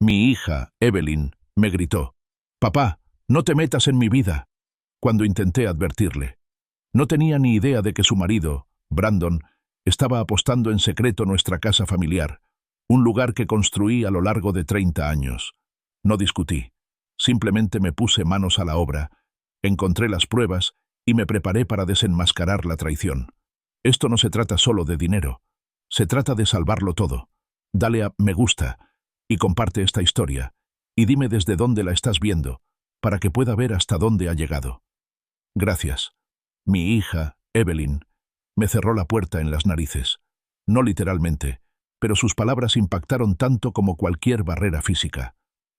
Mi hija, Evelyn, me gritó: «Papá, no te metas en mi vida», cuando intenté advertirle. No tenía ni idea de que su marido, Brandon, estaba apostando en secreto nuestra casa familiar, un lugar que construí a lo largo de 30 años. No discutí. Simplemente me puse manos a la obra, encontré las pruebas y me preparé para desenmascarar la traición. Esto no se trata solo de dinero. Se trata de salvarlo todo. Dale a me gusta y comparte esta historia, y dime desde dónde la estás viendo, para que pueda ver hasta dónde ha llegado. Gracias. Mi hija, Evelyn, me cerró la puerta en las narices. No literalmente, pero sus palabras impactaron tanto como cualquier barrera física.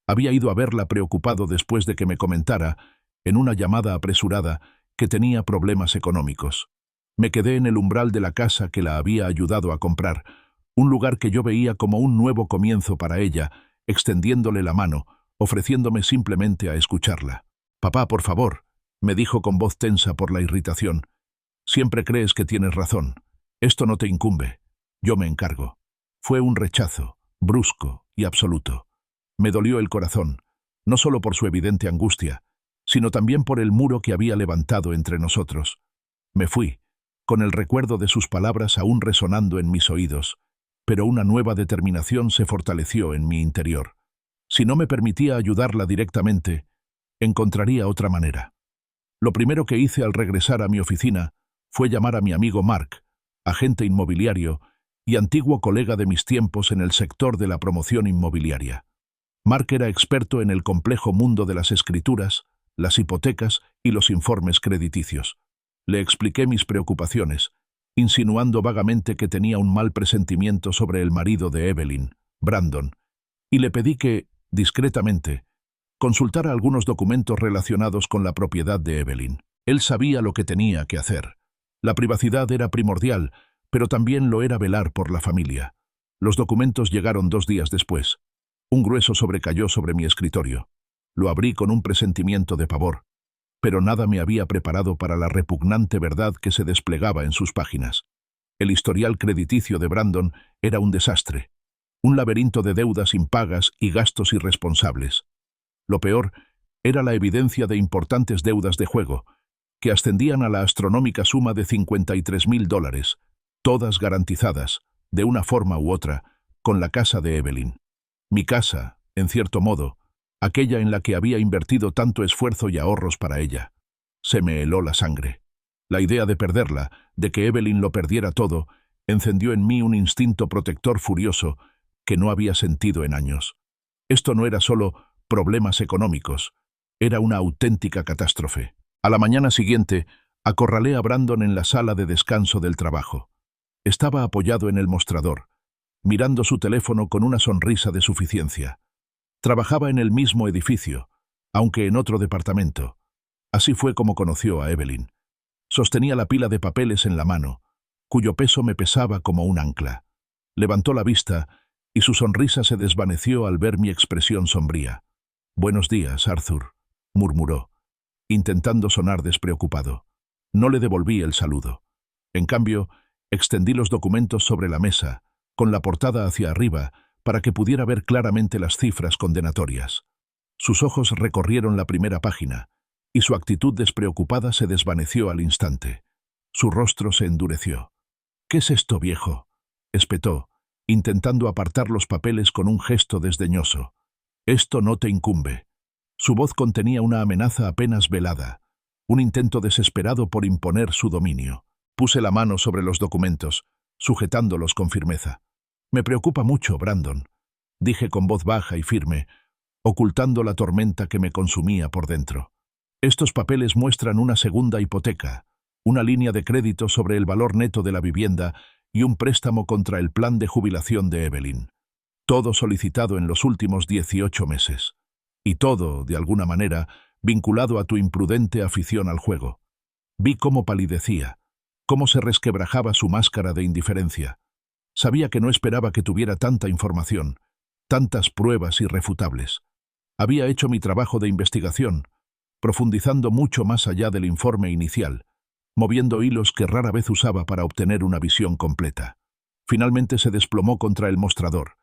Había ido a verla preocupado después de que me comentara, en una llamada apresurada, que tenía problemas económicos. Me quedé en el umbral de la casa que la había ayudado a comprar, un lugar que yo veía como un nuevo comienzo para ella, extendiéndole la mano, ofreciéndome simplemente a escucharla. «Papá, por favor», me dijo con voz tensa por la irritación. «Siempre crees que tienes razón. Esto no te incumbe. Yo me encargo». Fue un rechazo, brusco y absoluto. Me dolió el corazón, no solo por su evidente angustia, sino también por el muro que había levantado entre nosotros. Me fui, con el recuerdo de sus palabras aún resonando en mis oídos, pero una nueva determinación se fortaleció en mi interior. Si no me permitía ayudarla directamente, encontraría otra manera. Lo primero que hice al regresar a mi oficina fue llamar a mi amigo Mark, agente inmobiliario y antiguo colega de mis tiempos en el sector de la promoción inmobiliaria. Mark era experto en el complejo mundo de las escrituras, las hipotecas y los informes crediticios. Le expliqué mis preocupaciones, insinuando vagamente que tenía un mal presentimiento sobre el marido de Evelyn, Brandon, y le pedí que, discretamente, consultara algunos documentos relacionados con la propiedad de Evelyn. Él sabía lo que tenía que hacer. La privacidad era primordial, pero también lo era velar por la familia. Los documentos llegaron 2 días después. Un grueso sobrecayó sobre mi escritorio. Lo abrí con un presentimiento de pavor, pero nada me había preparado para la repugnante verdad que se desplegaba en sus páginas. El historial crediticio de Brandon era un desastre, un laberinto de deudas impagas y gastos irresponsables. Lo peor era la evidencia de importantes deudas de juego, que ascendían a la astronómica suma de $53,000, todas garantizadas, de una forma u otra, con la casa de Evelyn. Mi casa, en cierto modo, aquella en la que había invertido tanto esfuerzo y ahorros para ella. Se me heló la sangre. La idea de perderla, de que Evelyn lo perdiera todo, encendió en mí un instinto protector furioso que no había sentido en años. Esto no era solo problemas económicos, era una auténtica catástrofe. A la mañana siguiente, acorralé a Brandon en la sala de descanso del trabajo. Estaba apoyado en el mostrador, mirando su teléfono con una sonrisa de suficiencia. Trabajaba en el mismo edificio, aunque en otro departamento. Así fue como conoció a Evelyn. Sostenía la pila de papeles en la mano, cuyo peso me pesaba como un ancla. Levantó la vista y su sonrisa se desvaneció al ver mi expresión sombría. «Buenos días, Arthur», murmuró, intentando sonar despreocupado. No le devolví el saludo. En cambio, extendí los documentos sobre la mesa, con la portada hacia arriba, para que pudiera ver claramente las cifras condenatorias. Sus ojos recorrieron la primera página, y su actitud despreocupada se desvaneció al instante. Su rostro se endureció. «¿Qué es esto, viejo?», espetó, intentando apartar los papeles con un gesto desdeñoso. «Esto no te incumbe». Su voz contenía una amenaza apenas velada, un intento desesperado por imponer su dominio. Puse la mano sobre los documentos, sujetándolos con firmeza. «Me preocupa mucho, Brandon», dije con voz baja y firme, ocultando la tormenta que me consumía por dentro. «Estos papeles muestran una segunda hipoteca, una línea de crédito sobre el valor neto de la vivienda y un préstamo contra el plan de jubilación de Evelyn. Todo solicitado en los últimos 18 meses. Y todo, de alguna manera, vinculado a tu imprudente afición al juego». Vi cómo palidecía, cómo se resquebrajaba su máscara de indiferencia. Sabía que no esperaba que tuviera tanta información, tantas pruebas irrefutables. Había hecho mi trabajo de investigación, profundizando mucho más allá del informe inicial, moviendo hilos que rara vez usaba para obtener una visión completa. Finalmente se desplomó contra el mostrador.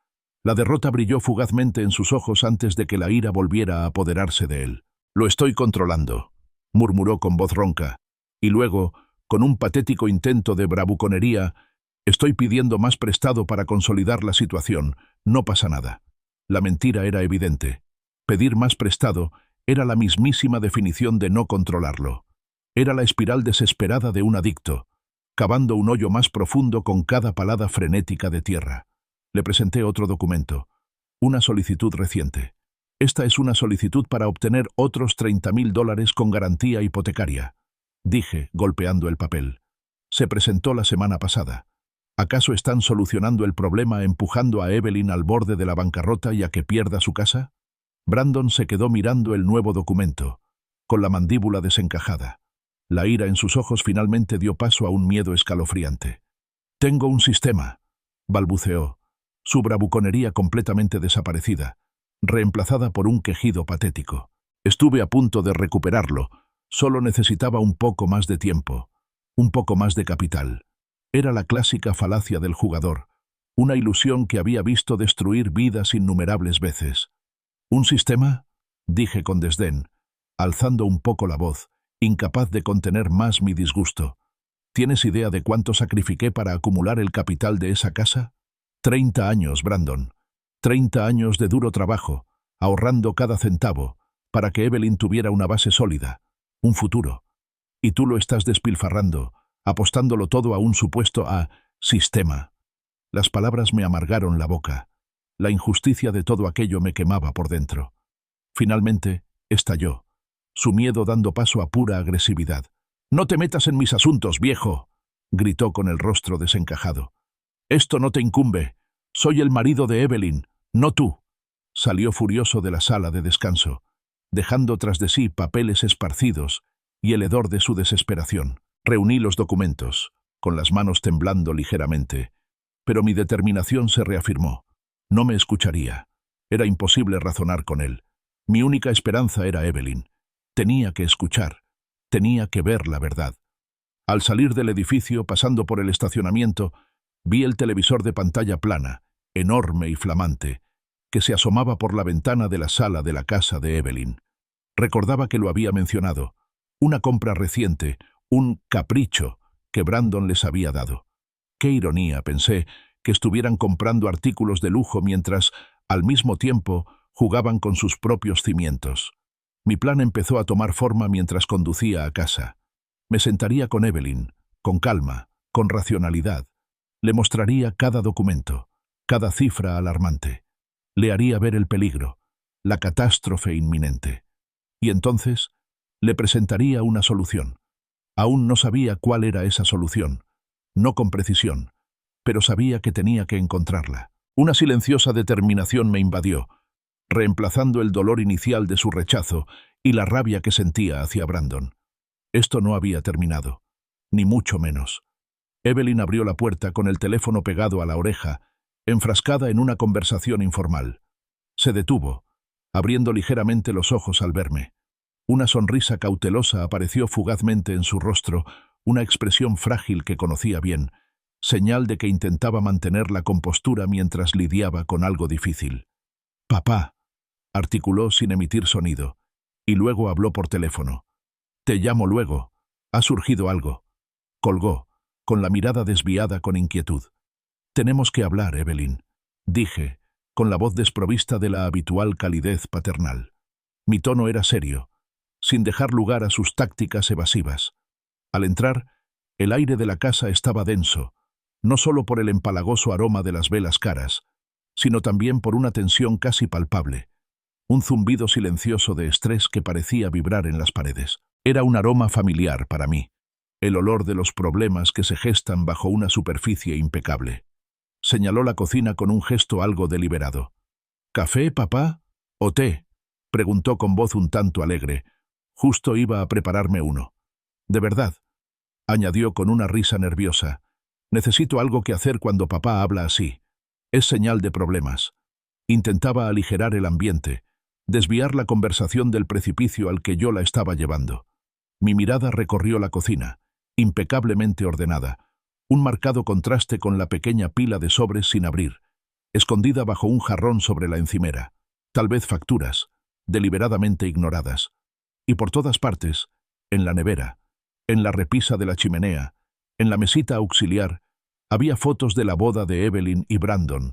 La derrota brilló fugazmente en sus ojos antes de que la ira volviera a apoderarse de él. «Lo estoy controlando», murmuró con voz ronca, y luego, con un patético intento de bravuconería, «estoy pidiendo más prestado para consolidar la situación. No pasa nada». La mentira era evidente. Pedir más prestado era la mismísima definición de no controlarlo. Era la espiral desesperada de un adicto, cavando un hoyo más profundo con cada palada frenética de tierra. Le presenté otro documento, una solicitud reciente. «Esta es una solicitud para obtener otros $30.000 con garantía hipotecaria», dije, golpeando el papel. «Se presentó la semana pasada. ¿Acaso están solucionando el problema empujando a Evelyn al borde de la bancarrota y a que pierda su casa?» Brandon se quedó mirando el nuevo documento, con la mandíbula desencajada. La ira en sus ojos finalmente dio paso a un miedo escalofriante. «Tengo un sistema», balbuceó, su bravuconería completamente desaparecida, reemplazada por un quejido patético. «Estuve a punto de recuperarlo, solo necesitaba un poco más de tiempo, un poco más de capital». Era la clásica falacia del jugador, una ilusión que había visto destruir vidas innumerables veces. «¿Un sistema?», dije con desdén, alzando un poco la voz, incapaz de contener más mi disgusto. «¿Tienes idea de cuánto sacrifiqué para acumular el capital de esa casa? 30 años, Brandon. 30 años de duro trabajo, ahorrando cada centavo, para que Evelyn tuviera una base sólida, un futuro. Y tú lo estás despilfarrando, apostándolo todo a un supuesto sistema». Las palabras me amargaron la boca. La injusticia de todo aquello me quemaba por dentro. Finalmente, estalló, su miedo dando paso a pura agresividad. «No te metas en mis asuntos, viejo», gritó con el rostro desencajado. «Esto no te incumbe. Soy el marido de Evelyn, no tú». Salió furioso de la sala de descanso, dejando tras de sí papeles esparcidos y el hedor de su desesperación. Reuní los documentos, con las manos temblando ligeramente, pero mi determinación se reafirmó. No me escucharía. Era imposible razonar con él. Mi única esperanza era Evelyn. Tenía que escuchar. Tenía que ver la verdad. Al salir del edificio, pasando por el estacionamiento, vi el televisor de pantalla plana, enorme y flamante, que se asomaba por la ventana de la sala de la casa de Evelyn. Recordaba que lo había mencionado. Una compra reciente, un capricho que Brandon les había dado. Qué ironía, pensé, que estuvieran comprando artículos de lujo mientras, al mismo tiempo, jugaban con sus propios cimientos. Mi plan empezó a tomar forma mientras conducía a casa. Me sentaría con Evelyn, con calma, con racionalidad. Le mostraría cada documento, cada cifra alarmante. Le haría ver el peligro, la catástrofe inminente. Y entonces, le presentaría una solución. Aún no sabía cuál era esa solución, no con precisión, pero sabía que tenía que encontrarla. Una silenciosa determinación me invadió, reemplazando el dolor inicial de su rechazo y la rabia que sentía hacia Brandon. Esto no había terminado, ni mucho menos. Evelyn abrió la puerta con el teléfono pegado a la oreja, enfrascada en una conversación informal. Se detuvo, abriendo ligeramente los ojos al verme. Una sonrisa cautelosa apareció fugazmente en su rostro, una expresión frágil que conocía bien, señal de que intentaba mantener la compostura mientras lidiaba con algo difícil. «Papá», articuló sin emitir sonido, y luego habló por teléfono. «Te llamo luego. Ha surgido algo». Colgó, con la mirada desviada con inquietud. «Tenemos que hablar, Evelyn», dije, con la voz desprovista de la habitual calidez paternal. Mi tono era serio, sin dejar lugar a sus tácticas evasivas. Al entrar, el aire de la casa estaba denso, no solo por el empalagoso aroma de las velas caras, sino también por una tensión casi palpable, un zumbido silencioso de estrés que parecía vibrar en las paredes. Era un aroma familiar para mí, el olor de los problemas que se gestan bajo una superficie impecable. Señaló la cocina con un gesto algo deliberado. «¿Café, papá? ¿O té?», preguntó con voz un tanto alegre. Justo iba a prepararme uno. «De verdad», añadió con una risa nerviosa. «Necesito algo que hacer cuando papá habla así. Es señal de problemas». Intentaba aligerar el ambiente, desviar la conversación del precipicio al que yo la estaba llevando. Mi mirada recorrió la cocina, impecablemente ordenada, un marcado contraste con la pequeña pila de sobres sin abrir. escondida bajo un jarrón sobre la encimera, tal vez facturas, deliberadamente ignoradas. Y por todas partes, en la nevera, en la repisa de la chimenea, en la mesita auxiliar, había fotos de la boda de Evelyn y Brandon,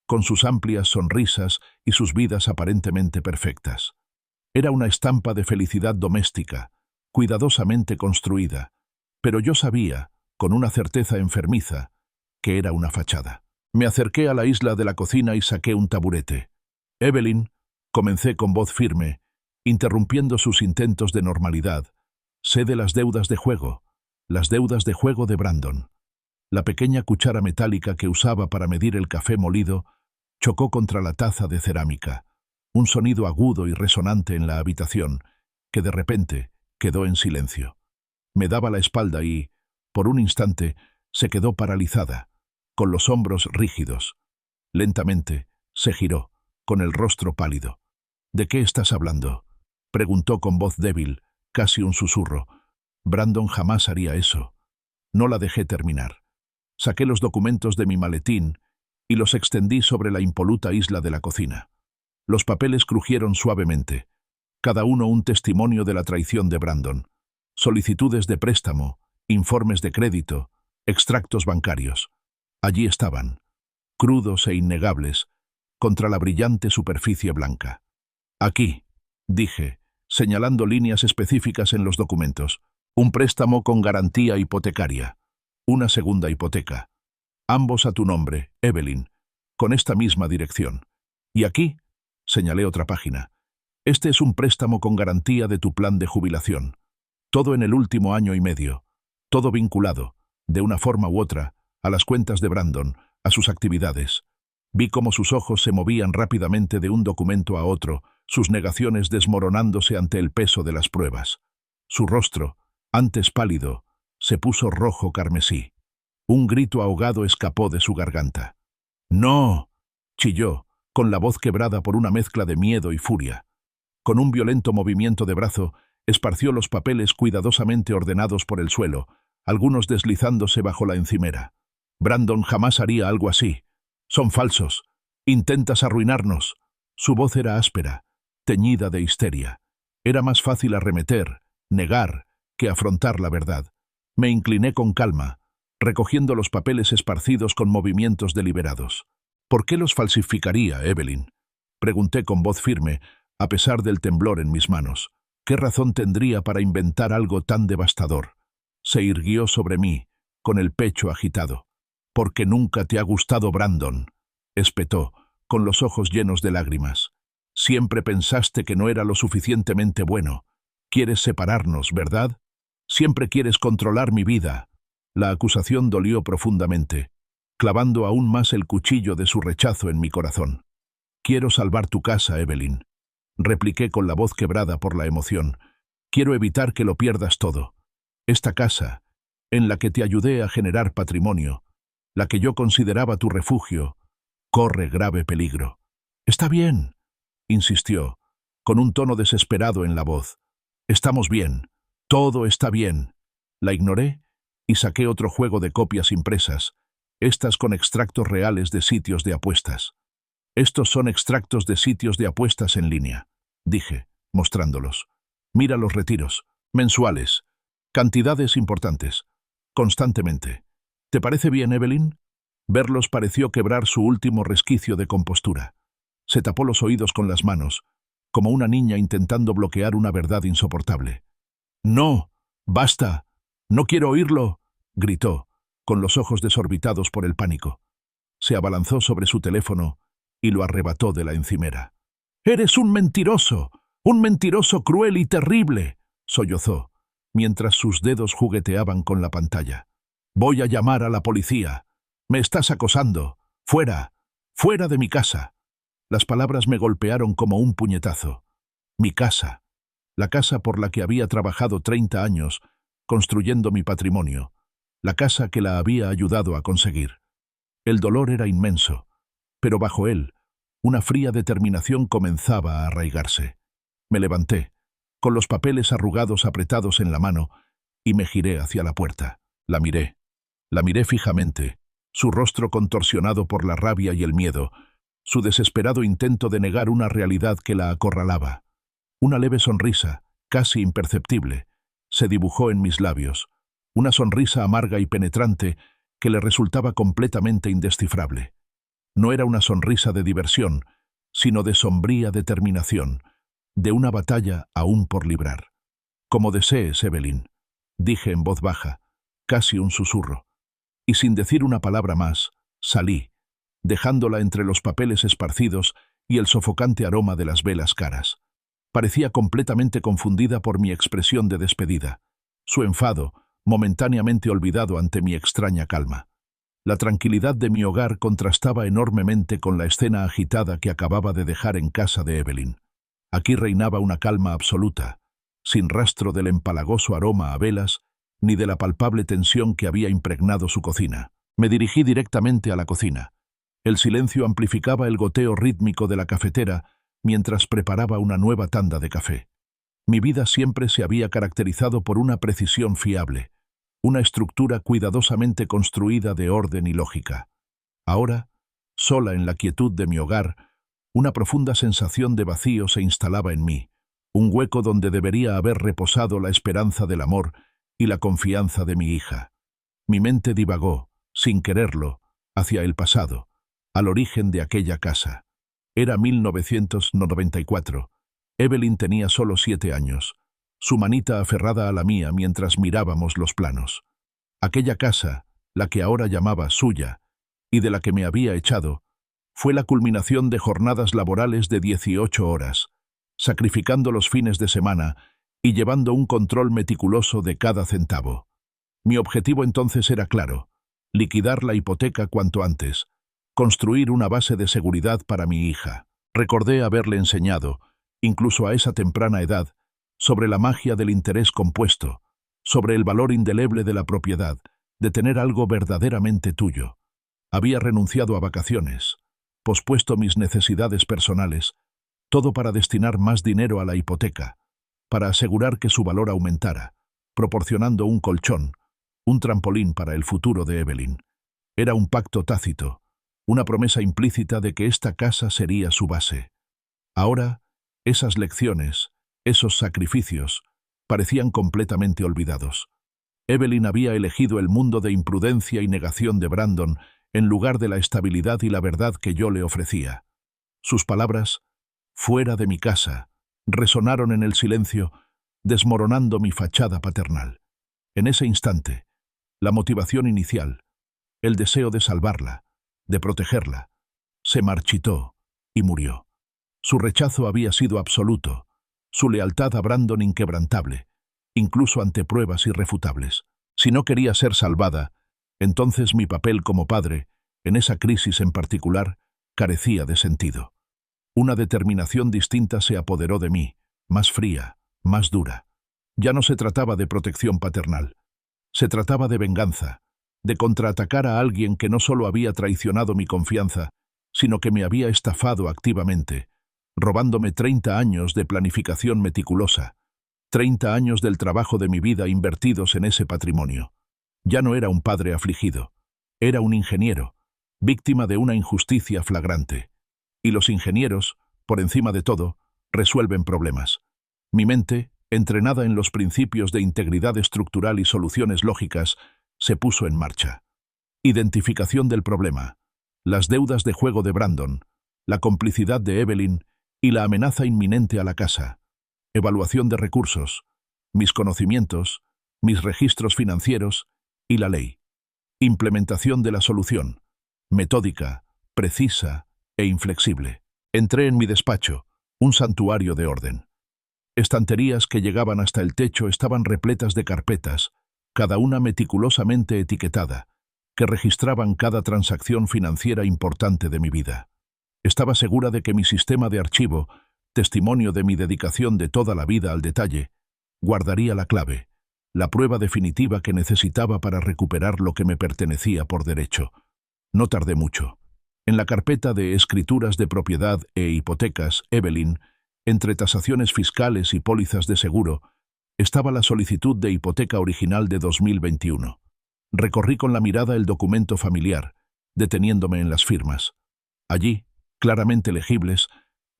con sus amplias sonrisas y sus vidas aparentemente perfectas. Era una estampa de felicidad doméstica, cuidadosamente construida, pero yo sabía, con una certeza enfermiza, que era una fachada. Me acerqué a la isla de la cocina y saqué un taburete. Evelyn, comencé con voz firme, interrumpiendo sus intentos de normalidad, sé de las deudas de juego de Brandon. La pequeña cuchara metálica que usaba para medir el café molido chocó contra la taza de cerámica, un sonido agudo y resonante en la habitación, que de repente quedó en silencio. Me daba la espalda y, por un instante, se quedó paralizada, con los hombros rígidos. Lentamente, se giró, con el rostro pálido. «¿De qué estás hablando?», preguntó con voz débil, casi un susurro. Brandon jamás haría eso. No la dejé terminar. Saqué los documentos de mi maletín y los extendí sobre la impoluta isla de la cocina. Los papeles crujieron suavemente, cada uno un testimonio de la traición de Brandon. Solicitudes de préstamo, informes de crédito, extractos bancarios. Allí estaban, crudos e innegables, contra la brillante superficie blanca. «Aquí», dije, señalando líneas específicas en los documentos. «Un préstamo con garantía hipotecaria. Una segunda hipoteca. Ambos a tu nombre, Evelyn, con esta misma dirección. Y aquí», señalé otra página, «este es un préstamo con garantía de tu plan de jubilación. Todo en el último año y medio. Todo vinculado, de una forma u otra, a las cuentas de Brandon, a sus actividades». Vi cómo sus ojos se movían rápidamente de un documento a otro, sus negaciones desmoronándose ante el peso de las pruebas. Su rostro, antes pálido, se puso rojo carmesí. Un grito ahogado escapó de su garganta. «¡No!», chilló, con la voz quebrada por una mezcla de miedo y furia. Con un violento movimiento de brazo, esparció los papeles cuidadosamente ordenados por el suelo, algunos deslizándose bajo la encimera. «Brandon jamás haría algo así. Son falsos. Intentas arruinarnos». Su voz era áspera, teñida de histeria. Era más fácil arremeter, negar, que afrontar la verdad. Me incliné con calma, recogiendo los papeles esparcidos con movimientos deliberados. «¿Por qué los falsificaría, Evelyn?», pregunté con voz firme, a pesar del temblor en mis manos. «¿Qué razón tendría para inventar algo tan devastador?». Se irguió sobre mí, con el pecho agitado. «Porque nunca te ha gustado Brandon», espetó, con los ojos llenos de lágrimas. «Siempre pensaste que no era lo suficientemente bueno. Quieres separarnos, ¿verdad? Siempre quieres controlar mi vida». La acusación dolió profundamente, clavando aún más el cuchillo de su rechazo en mi corazón. «Quiero salvar tu casa, Evelyn», repliqué con la voz quebrada por la emoción. «Quiero evitar que lo pierdas todo. Esta casa, en la que te ayudé a generar patrimonio, la que yo consideraba tu refugio, corre grave peligro». «Está bien», insistió, con un tono desesperado en la voz. «Estamos bien. Todo está bien». La ignoré y saqué otro juego de copias impresas, estas con extractos reales de sitios de apuestas. «Estos son extractos de sitios de apuestas en línea», dije, mostrándolos. «Mira los retiros, mensuales, cantidades importantes, constantemente. ¿Te parece bien, Evelyn?». Verlos pareció quebrar su último resquicio de compostura. Se tapó los oídos con las manos, como una niña intentando bloquear una verdad insoportable. «No, basta, no quiero oírlo», gritó, con los ojos desorbitados por el pánico. Se abalanzó sobre su teléfono y lo arrebató de la encimera. «¡Eres un mentiroso cruel y terrible!», sollozó, mientras sus dedos jugueteaban con la pantalla. «Voy a llamar a la policía. Me estás acosando. Fuera, fuera de mi casa». Las palabras me golpearon como un puñetazo. Mi casa, la casa por la que había trabajado 30 años, construyendo mi patrimonio, la casa que la había ayudado a conseguir. El dolor era inmenso, pero bajo él, una fría determinación comenzaba a arraigarse. Me levanté, con los papeles arrugados apretados en la mano, y me giré hacia la puerta. La miré fijamente, su rostro contorsionado por la rabia y el miedo, su desesperado intento de negar una realidad que la acorralaba. Una leve sonrisa, casi imperceptible, se dibujó en mis labios, una sonrisa amarga y penetrante que le resultaba completamente indescifrable. No era una sonrisa de diversión, sino de sombría determinación, de una batalla aún por librar. «Como desees, Evelyn», dije en voz baja, casi un susurro. Y sin decir una palabra más, salí, dejándola entre los papeles esparcidos y el sofocante aroma de las velas caras. Parecía completamente confundida por mi expresión de despedida, su enfado, momentáneamente olvidado ante mi extraña calma. La tranquilidad de mi hogar contrastaba enormemente con la escena agitada que acababa de dejar en casa de Evelyn. Aquí reinaba una calma absoluta, sin rastro del empalagoso aroma a velas ni de la palpable tensión que había impregnado su cocina. Me dirigí directamente a la cocina. El silencio amplificaba el goteo rítmico de la cafetera mientras preparaba una nueva tanda de café. Mi vida siempre se había caracterizado por una precisión fiable, una estructura cuidadosamente construida de orden y lógica. Ahora, sola en la quietud de mi hogar, una profunda sensación de vacío se instalaba en mí, un hueco donde debería haber reposado la esperanza del amor y la confianza de mi hija. Mi mente divagó, sin quererlo, hacia el pasado, al origen de aquella casa. Era 1994. Evelyn tenía solo 7 años, su manita aferrada a la mía mientras mirábamos los planos. Aquella casa, la que ahora llamaba suya, y de la que me había echado, fue la culminación de jornadas laborales de 18 horas, sacrificando los fines de semana y llevando un control meticuloso de cada centavo. Mi objetivo entonces era claro: liquidar la hipoteca cuanto antes, construir una base de seguridad para mi hija. Recordé haberle enseñado, incluso a esa temprana edad, sobre la magia del interés compuesto, sobre el valor indeleble de la propiedad, de tener algo verdaderamente tuyo. Había renunciado a vacaciones, pospuesto mis necesidades personales, todo para destinar más dinero a la hipoteca, para asegurar que su valor aumentara, proporcionando un colchón, un trampolín para el futuro de Evelyn. Era un pacto tácito, una promesa implícita de que esta casa sería su base. Ahora, esas lecciones, esos sacrificios, parecían completamente olvidados. Evelyn había elegido el mundo de imprudencia y negación de Brandon en lugar de la estabilidad y la verdad que yo le ofrecía. Sus palabras, «fuera de mi casa», resonaron en el silencio, desmoronando mi fachada paternal. En ese instante, la motivación inicial, el deseo de salvarla, de protegerla, se marchitó y murió. Su rechazo había sido absoluto, su lealtad a Brandon inquebrantable, incluso ante pruebas irrefutables. Si no quería ser salvada, entonces mi papel como padre, en esa crisis en particular, carecía de sentido. Una determinación distinta se apoderó de mí, más fría, más dura. Ya no se trataba de protección paternal. Se trataba de venganza, de contraatacar a alguien que no solo había traicionado mi confianza, sino que me había estafado activamente, robándome 30 años de planificación meticulosa, 30 años del trabajo de mi vida invertidos en ese patrimonio. Ya no era un padre afligido, era un ingeniero, víctima de una injusticia flagrante. Y los ingenieros, por encima de todo, resuelven problemas. Mi mente, entrenada en los principios de integridad estructural y soluciones lógicas, se puso en marcha. Identificación del problema, las deudas de juego de Brandon, la complicidad de Evelyn y la amenaza inminente a la casa. Evaluación de recursos, mis conocimientos, mis registros financieros y la ley. Implementación de la solución, metódica, precisa e inflexible. Entré en mi despacho, un santuario de orden. Estanterías que llegaban hasta el techo estaban repletas de carpetas, cada una meticulosamente etiquetada, que registraban cada transacción financiera importante de mi vida. Estaba segura de que mi sistema de archivo, testimonio de mi dedicación de toda la vida al detalle, guardaría la clave, la prueba definitiva que necesitaba para recuperar lo que me pertenecía por derecho. No tardé mucho. En la carpeta de escrituras de propiedad e hipotecas, Evelyn, entre tasaciones fiscales y pólizas de seguro, estaba la solicitud de hipoteca original de 2021. Recorrí con la mirada el documento familiar, deteniéndome en las firmas. Allí, claramente legibles,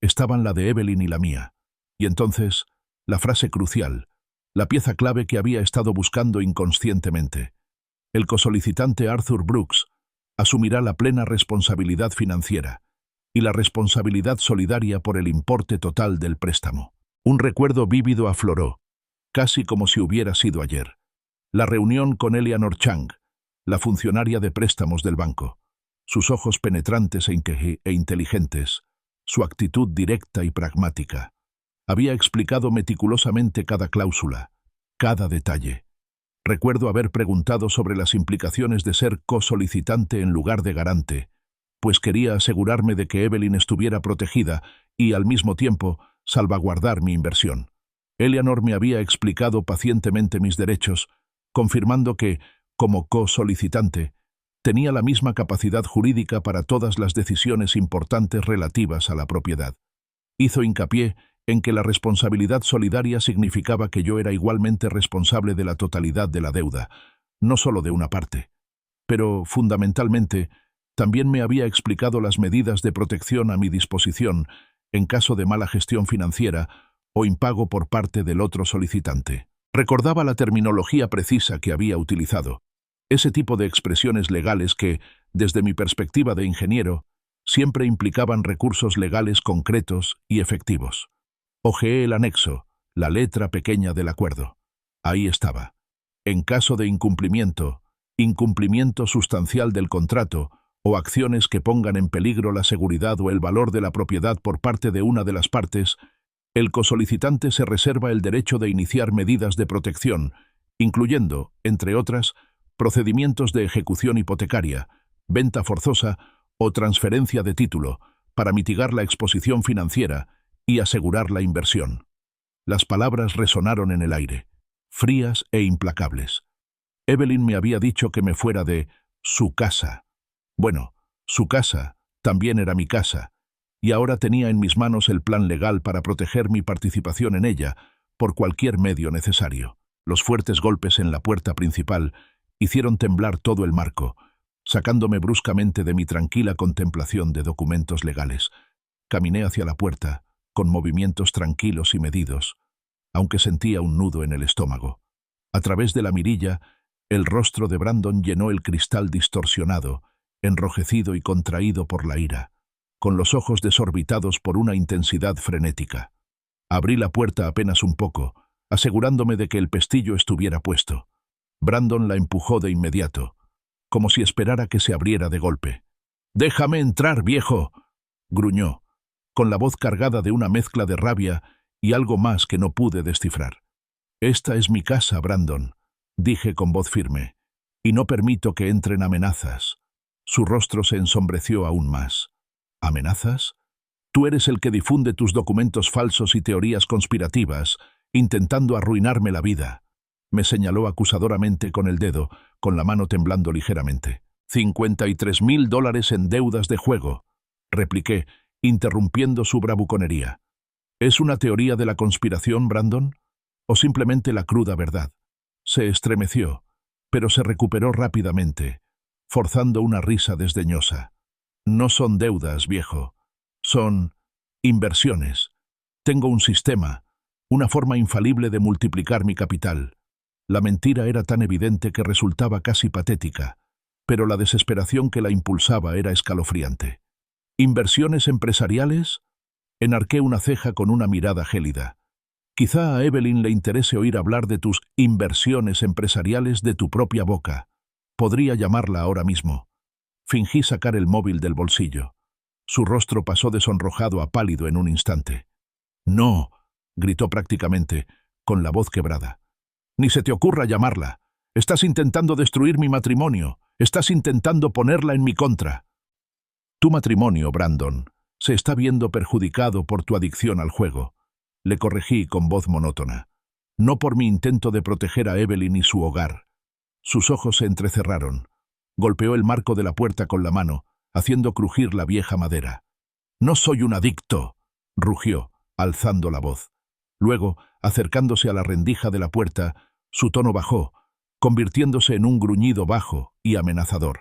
estaban la de Evelyn y la mía. Y entonces, la frase crucial, la pieza clave que había estado buscando inconscientemente. El cosolicitante Arthur Brooks asumirá la plena responsabilidad financiera y la responsabilidad solidaria por el importe total del préstamo. Un recuerdo vívido afloró, casi como si hubiera sido ayer. La reunión con Eleanor Chang, la funcionaria de préstamos del banco. Sus ojos penetrantes e inteligentes, su actitud directa y pragmática. Había explicado meticulosamente cada cláusula, cada detalle. Recuerdo haber preguntado sobre las implicaciones de ser cosolicitante en lugar de garante, pues quería asegurarme de que Evelyn estuviera protegida y, al mismo tiempo, salvaguardar mi inversión. Eleanor me había explicado pacientemente mis derechos, confirmando que, como cosolicitante, tenía la misma capacidad jurídica para todas las decisiones importantes relativas a la propiedad. Hizo hincapié en que la responsabilidad solidaria significaba que yo era igualmente responsable de la totalidad de la deuda, no solo de una parte. Pero, fundamentalmente, también me había explicado las medidas de protección a mi disposición en caso de mala gestión financiera o impago por parte del otro solicitante. Recordaba la terminología precisa que había utilizado, ese tipo de expresiones legales que, desde mi perspectiva de ingeniero, siempre implicaban recursos legales concretos y efectivos. Hojeé el anexo, la letra pequeña del acuerdo. Ahí estaba. En caso de incumplimiento, incumplimiento sustancial del contrato o acciones que pongan en peligro la seguridad o el valor de la propiedad por parte de una de las partes, el cosolicitante se reserva el derecho de iniciar medidas de protección, incluyendo, entre otras, procedimientos de ejecución hipotecaria, venta forzosa o transferencia de título, para mitigar la exposición financiera y asegurar la inversión. Las palabras resonaron en el aire, frías e implacables. Evelyn me había dicho que me fuera de su casa. Bueno, su casa también era mi casa, y ahora tenía en mis manos el plan legal para proteger mi participación en ella por cualquier medio necesario. Los fuertes golpes en la puerta principal hicieron temblar todo el marco, sacándome bruscamente de mi tranquila contemplación de documentos legales. Caminé hacia la puerta, con movimientos tranquilos y medidos, aunque sentía un nudo en el estómago. A través de la mirilla, el rostro de Brandon llenó el cristal distorsionado, enrojecido y contraído por la ira, con los ojos desorbitados por una intensidad frenética. Abrí la puerta apenas un poco, asegurándome de que el pestillo estuviera puesto. Brandon la empujó de inmediato, como si esperara que se abriera de golpe. «¡Déjame entrar, viejo!», gruñó, con la voz cargada de una mezcla de rabia y algo más que no pude descifrar. «Esta es mi casa, Brandon», dije con voz firme, «y no permito que entren amenazas». Su rostro se ensombreció aún más. «¿Amenazas? Tú eres el que difunde tus documentos falsos y teorías conspirativas, intentando arruinarme la vida». Me señaló acusadoramente con el dedo, con la mano temblando ligeramente. $53,000 en deudas de juego, repliqué, interrumpiendo su bravuconería. ¿Es una teoría de la conspiración, Brandon? ¿O simplemente la cruda verdad? Se estremeció, pero se recuperó rápidamente, forzando una risa desdeñosa. No son deudas, viejo. Son inversiones. Tengo un sistema, una forma infalible de multiplicar mi capital. La mentira era tan evidente que resultaba casi patética, pero la desesperación que la impulsaba era escalofriante. ¿Inversiones empresariales? Enarqué una ceja con una mirada gélida. Quizá a Evelyn le interese oír hablar de tus inversiones empresariales de tu propia boca. Podría llamarla ahora mismo. Fingí sacar el móvil del bolsillo. Su rostro pasó de sonrojado a pálido en un instante. «No», gritó prácticamente, con la voz quebrada. «Ni se te ocurra llamarla. Estás intentando destruir mi matrimonio. Estás intentando ponerla en mi contra». «Tu matrimonio, Brandon, se está viendo perjudicado por tu adicción al juego», le corregí con voz monótona. «No por mi intento de proteger a Evelyn y su hogar». Sus ojos se entrecerraron. Golpeó el marco de la puerta con la mano, haciendo crujir la vieja madera. «No soy un adicto», rugió, alzando la voz. Luego, acercándose a la rendija de la puerta, su tono bajó, convirtiéndose en un gruñido bajo y amenazador.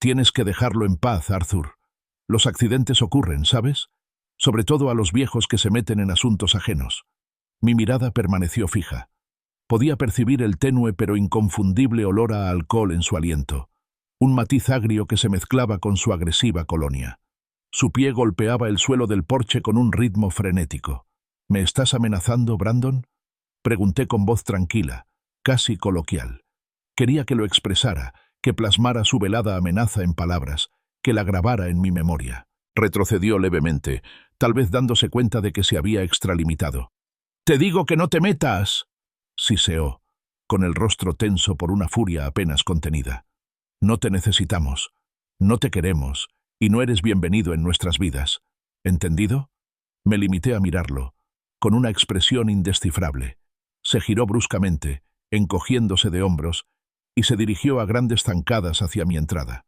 Tienes que dejarlo en paz, Arthur. Los accidentes ocurren, ¿sabes? Sobre todo a los viejos que se meten en asuntos ajenos. Mi mirada permaneció fija. Podía percibir el tenue pero inconfundible olor a alcohol en su aliento, un matiz agrio que se mezclaba con su agresiva colonia. Su pie golpeaba el suelo del porche con un ritmo frenético. ¿Me estás amenazando, Brandon?, pregunté con voz tranquila, casi coloquial. Quería que lo expresara, que plasmara su velada amenaza en palabras, que la grabara en mi memoria. Retrocedió levemente, tal vez dándose cuenta de que se había extralimitado. «¡Te digo que no te metas!», siseó, con el rostro tenso por una furia apenas contenida. «No te necesitamos, no te queremos, y no eres bienvenido en nuestras vidas. ¿Entendido?». Me limité a mirarlo, con una expresión indescifrable. Se giró bruscamente, encogiéndose de hombros, y se dirigió a grandes zancadas hacia mi entrada.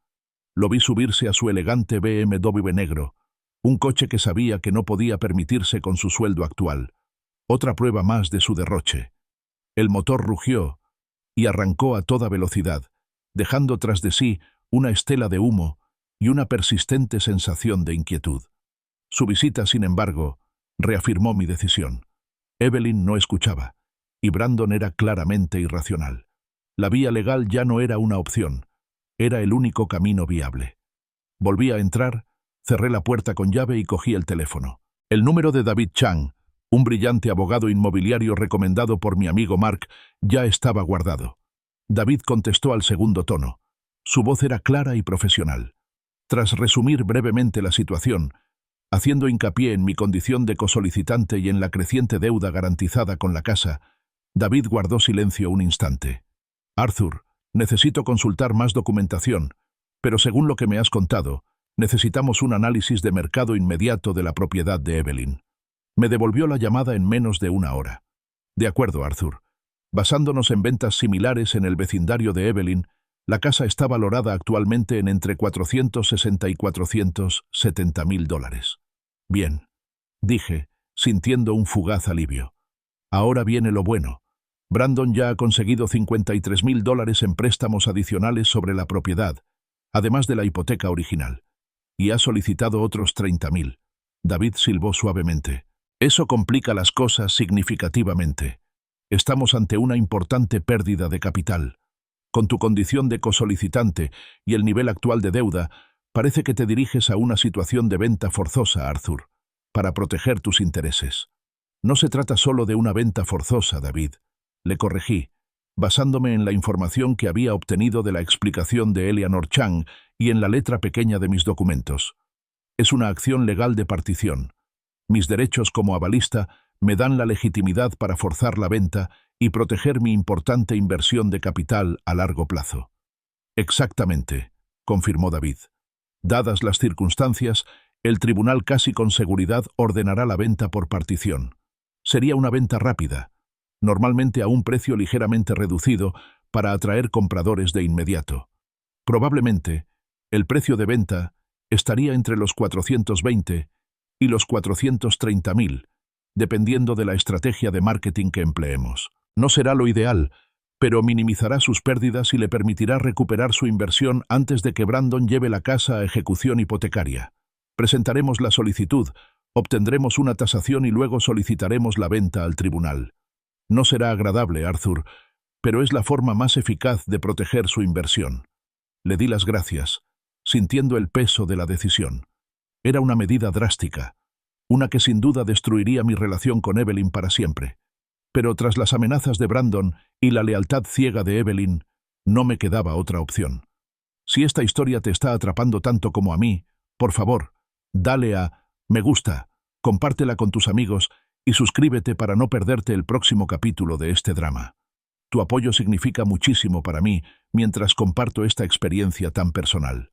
Lo vi subirse a su elegante BMW negro, un coche que sabía que no podía permitirse con su sueldo actual. Otra prueba más de su derroche. El motor rugió y arrancó a toda velocidad, dejando tras de sí una estela de humo y una persistente sensación de inquietud. Su visita, sin embargo, reafirmó mi decisión. Evelyn no escuchaba, y Brandon era claramente irracional. La vía legal ya no era una opción, era el único camino viable. Volví a entrar, cerré la puerta con llave y cogí el teléfono. El número de David Chang, un brillante abogado inmobiliario recomendado por mi amigo Mark, ya estaba guardado. David contestó al segundo tono. Su voz era clara y profesional. Tras resumir brevemente la situación, haciendo hincapié en mi condición de cosolicitante y en la creciente deuda garantizada con la casa, David guardó silencio un instante. «Arthur, necesito consultar más documentación, pero según lo que me has contado, necesitamos un análisis de mercado inmediato de la propiedad de Evelyn». Me devolvió la llamada en menos de una hora. «De acuerdo, Arthur. Basándonos en ventas similares en el vecindario de Evelyn, la casa está valorada actualmente en entre 460 y 470 mil dólares. Bien», dije, sintiendo un fugaz alivio. «Ahora viene lo bueno. Brandon ya ha conseguido 53 mil dólares en préstamos adicionales sobre la propiedad, además de la hipoteca original, y ha solicitado otros 30 mil. David silbó suavemente. «Eso complica las cosas significativamente. Estamos ante una importante pérdida de capital. Con tu condición de cosolicitante y el nivel actual de deuda, parece que te diriges a una situación de venta forzosa, Arthur, para proteger tus intereses». «No se trata solo de una venta forzosa, David», le corregí, basándome en la información que había obtenido de la explicación de Eleanor Chang y en la letra pequeña de mis documentos. «Es una acción legal de partición. Mis derechos como avalista me dan la legitimidad para forzar la venta y proteger mi importante inversión de capital a largo plazo». «Exactamente», confirmó David. «Dadas las circunstancias, el tribunal casi con seguridad ordenará la venta por partición. Sería una venta rápida, normalmente a un precio ligeramente reducido para atraer compradores de inmediato. Probablemente, el precio de venta estaría entre los 420 y los 430 mil, dependiendo de la estrategia de marketing que empleemos. No será lo ideal, pero minimizará sus pérdidas y le permitirá recuperar su inversión antes de que Brandon lleve la casa a ejecución hipotecaria. Presentaremos la solicitud, obtendremos una tasación y luego solicitaremos la venta al tribunal. No será agradable, Arthur, pero es la forma más eficaz de proteger su inversión». Le di las gracias, sintiendo el peso de la decisión. Era una medida drástica, una que sin duda destruiría mi relación con Evelyn para siempre. Pero tras las amenazas de Brandon y la lealtad ciega de Evelyn, no me quedaba otra opción. Si esta historia te está atrapando tanto como a mí, por favor, dale a me gusta, compártela con tus amigos y suscríbete para no perderte el próximo capítulo de este drama. Tu apoyo significa muchísimo para mí mientras comparto esta experiencia tan personal.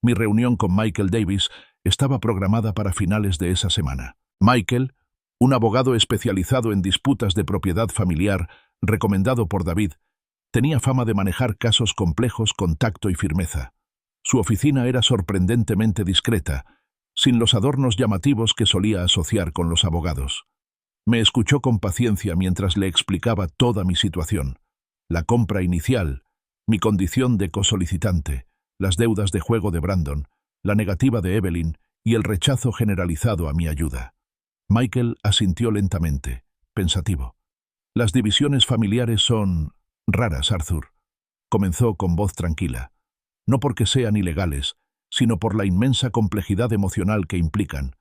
Mi reunión con Michael Davis estaba programada para finales de esa semana. Michael, un abogado especializado en disputas de propiedad familiar, recomendado por David, tenía fama de manejar casos complejos con tacto y firmeza. Su oficina era sorprendentemente discreta, sin los adornos llamativos que solía asociar con los abogados. Me escuchó con paciencia mientras le explicaba toda mi situación: la compra inicial, mi condición de cosolicitante, las deudas de juego de Brandon, la negativa de Evelyn y el rechazo generalizado a mi ayuda. Michael asintió lentamente, pensativo. Las divisiones familiares son raras, Arthur. Comenzó con voz tranquila. No porque sean ilegales, sino por la inmensa complejidad emocional que implican.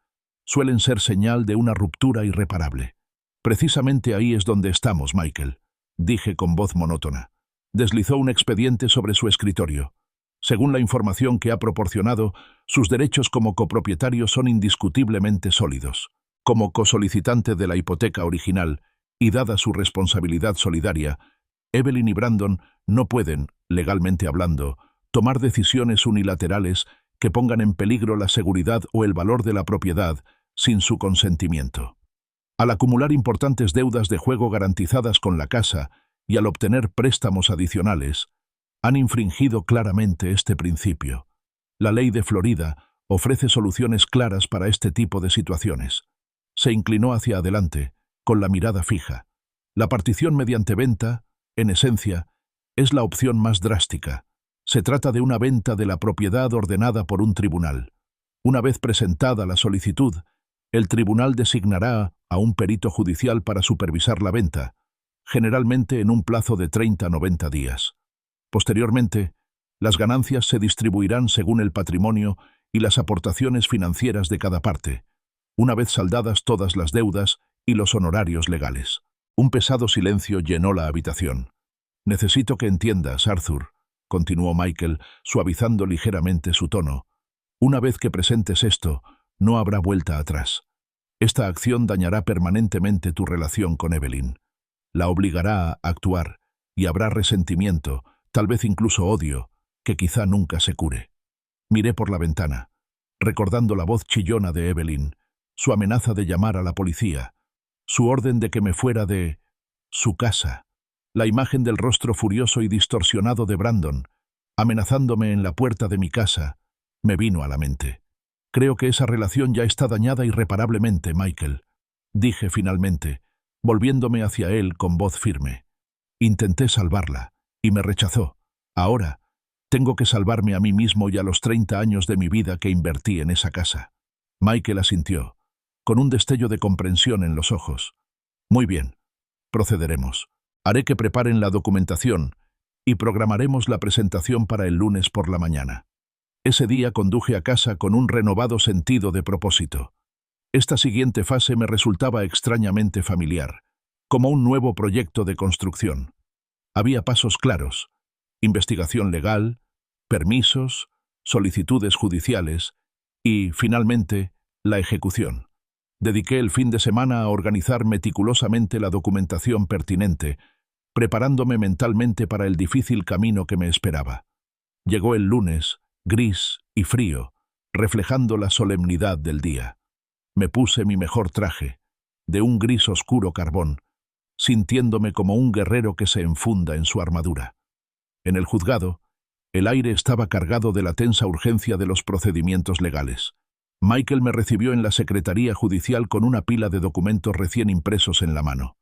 Suelen ser señal de una ruptura irreparable. Precisamente ahí es donde estamos, Michael, dije con voz monótona. Deslizó un expediente sobre su escritorio. Según la información que ha proporcionado, sus derechos como copropietario son indiscutiblemente sólidos. Como cosolicitante de la hipoteca original, y dada su responsabilidad solidaria, Evelyn y Brandon no pueden, legalmente hablando, tomar decisiones unilaterales que pongan en peligro la seguridad o el valor de la propiedad sin su consentimiento. Al acumular importantes deudas de juego garantizadas con la casa y al obtener préstamos adicionales, han infringido claramente este principio. La ley de Florida ofrece soluciones claras para este tipo de situaciones. Se inclinó hacia adelante, con la mirada fija. La partición mediante venta, en esencia, es la opción más drástica. Se trata de una venta de la propiedad ordenada por un tribunal. Una vez presentada la solicitud, el tribunal designará a un perito judicial para supervisar la venta, generalmente en un plazo de 30 a 90 días. Posteriormente, las ganancias se distribuirán según el patrimonio y las aportaciones financieras de cada parte, una vez saldadas todas las deudas y los honorarios legales. Un pesado silencio llenó la habitación. «Necesito que entiendas, Arthur», continuó Michael, suavizando ligeramente su tono. «Una vez que presentes esto, no habrá vuelta atrás. Esta acción dañará permanentemente tu relación con Evelyn. La obligará a actuar, y habrá resentimiento, tal vez incluso odio, que quizá nunca se cure». Miré por la ventana, recordando la voz chillona de Evelyn, su amenaza de llamar a la policía, su orden de que me fuera de su casa, la imagen del rostro furioso y distorsionado de Brandon, amenazándome en la puerta de mi casa, me vino a la mente. «Creo que esa relación ya está dañada irreparablemente, Michael», dije finalmente, volviéndome hacia él con voz firme. «Intenté salvarla, y me rechazó. Ahora, tengo que salvarme a mí mismo y a los 30 años de mi vida que invertí en esa casa». Michael asintió, con un destello de comprensión en los ojos. «Muy bien, procederemos. Haré que preparen la documentación y programaremos la presentación para el lunes por la mañana». Ese día conduje a casa con un renovado sentido de propósito. Esta siguiente fase me resultaba extrañamente familiar, como un nuevo proyecto de construcción. Había pasos claros: investigación legal, permisos, solicitudes judiciales y, finalmente, la ejecución. Dediqué el fin de semana a organizar meticulosamente la documentación pertinente, preparándome mentalmente para el difícil camino que me esperaba. Llegó el lunes, gris y frío, reflejando la solemnidad del día. Me puse mi mejor traje, de un gris oscuro carbón, sintiéndome como un guerrero que se enfunda en su armadura. En el juzgado, el aire estaba cargado de la tensa urgencia de los procedimientos legales. Michael me recibió en la secretaría judicial con una pila de documentos recién impresos en la mano.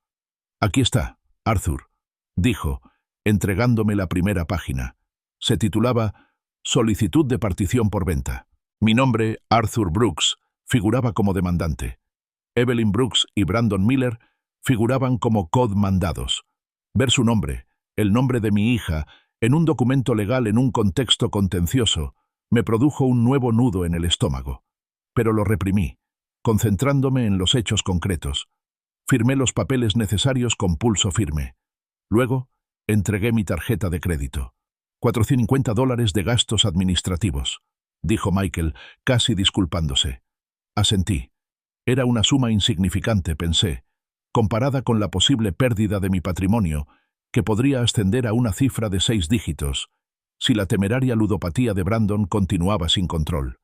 «Aquí está, Arthur», dijo, entregándome la primera página. Se titulaba «Solicitud de partición por venta». Mi nombre, Arthur Brooks, figuraba como demandante. Evelyn Brooks y Brandon Miller figuraban como codemandados. Ver su nombre, el nombre de mi hija, en un documento legal en un contexto contencioso, me produjo un nuevo nudo en el estómago. Pero lo reprimí, concentrándome en los hechos concretos. Firmé los papeles necesarios con pulso firme. Luego, entregué mi tarjeta de crédito. $450 de gastos administrativos, dijo Michael, casi disculpándose. Asentí. Era una suma insignificante, pensé, comparada con la posible pérdida de mi patrimonio, que podría ascender a una cifra de 6 dígitos, si la temeraria ludopatía de Brandon continuaba sin control.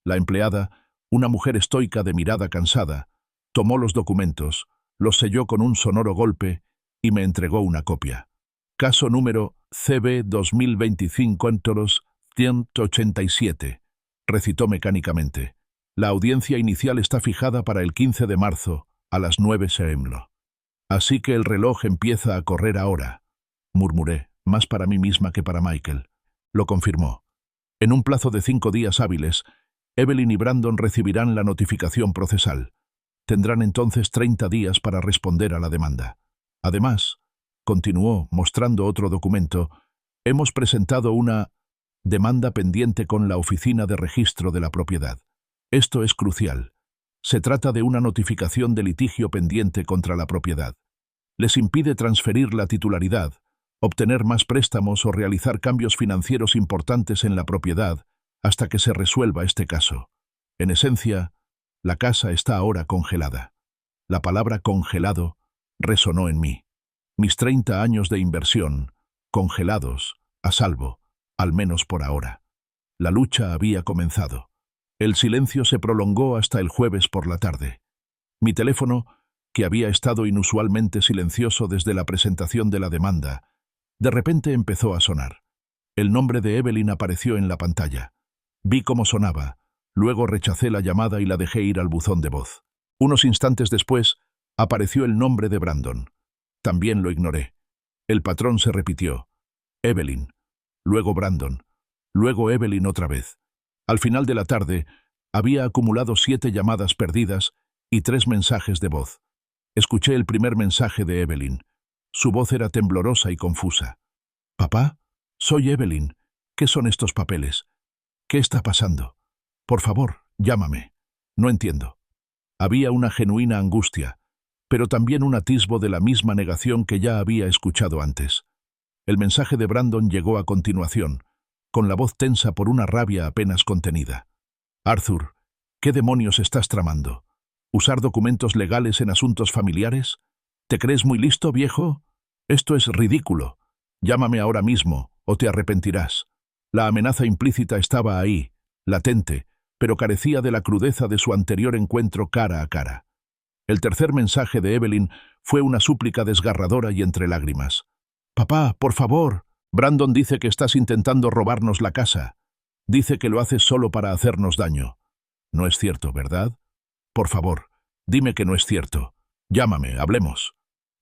La empleada, una mujer estoica de mirada cansada, tomó los documentos, los selló con un sonoro golpe y me entregó una copia. Caso número CB 2025-187, recitó mecánicamente. La audiencia inicial está fijada para el 15 de marzo, a las 9 am. Así que el reloj empieza a correr ahora, murmuré, más para mí misma que para Michael. Lo confirmó. En un plazo de 5 días hábiles, Evelyn y Brandon recibirán la notificación procesal. Tendrán entonces 30 días para responder a la demanda. Además, continuó, mostrando otro documento, hemos presentado una demanda pendiente con la Oficina de Registro de la Propiedad. Esto es crucial. Se trata de una notificación de litigio pendiente contra la propiedad. Les impide transferir la titularidad, obtener más préstamos o realizar cambios financieros importantes en la propiedad hasta que se resuelva este caso. En esencia, la casa está ahora congelada. La palabra congelado resonó en mí. Mis 30 años de inversión, congelados, a salvo, al menos por ahora. La lucha había comenzado. El silencio se prolongó hasta el jueves por la tarde. Mi teléfono, que había estado inusualmente silencioso desde la presentación de la demanda, de repente empezó a sonar. El nombre de Evelyn apareció en la pantalla. Vi cómo sonaba, luego rechacé la llamada y la dejé ir al buzón de voz. Unos instantes después, apareció el nombre de Brandon. También lo ignoré. El patrón se repitió. Evelyn. Luego Brandon. Luego Evelyn otra vez. Al final de la tarde, había acumulado 7 llamadas perdidas y 3 mensajes de voz. Escuché el primer mensaje de Evelyn. Su voz era temblorosa y confusa. «Papá, soy Evelyn. ¿Qué son estos papeles? ¿Qué está pasando? Por favor, llámame. No entiendo». Había una genuina angustia, pero también un atisbo de la misma negación que ya había escuchado antes. El mensaje de Brandon llegó a continuación, con la voz tensa por una rabia apenas contenida. «Arthur, ¿qué demonios estás tramando? ¿Usar documentos legales en asuntos familiares? ¿Te crees muy listo, viejo? Esto es ridículo. Llámame ahora mismo, o te arrepentirás». La amenaza implícita estaba ahí, latente, pero carecía de la crudeza de su anterior encuentro cara a cara. El tercer mensaje de Evelyn fue una súplica desgarradora y entre lágrimas. «Papá, por favor. Brandon dice que estás intentando robarnos la casa. Dice que lo haces solo para hacernos daño. No es cierto, ¿verdad? Por favor, dime que no es cierto. Llámame, hablemos».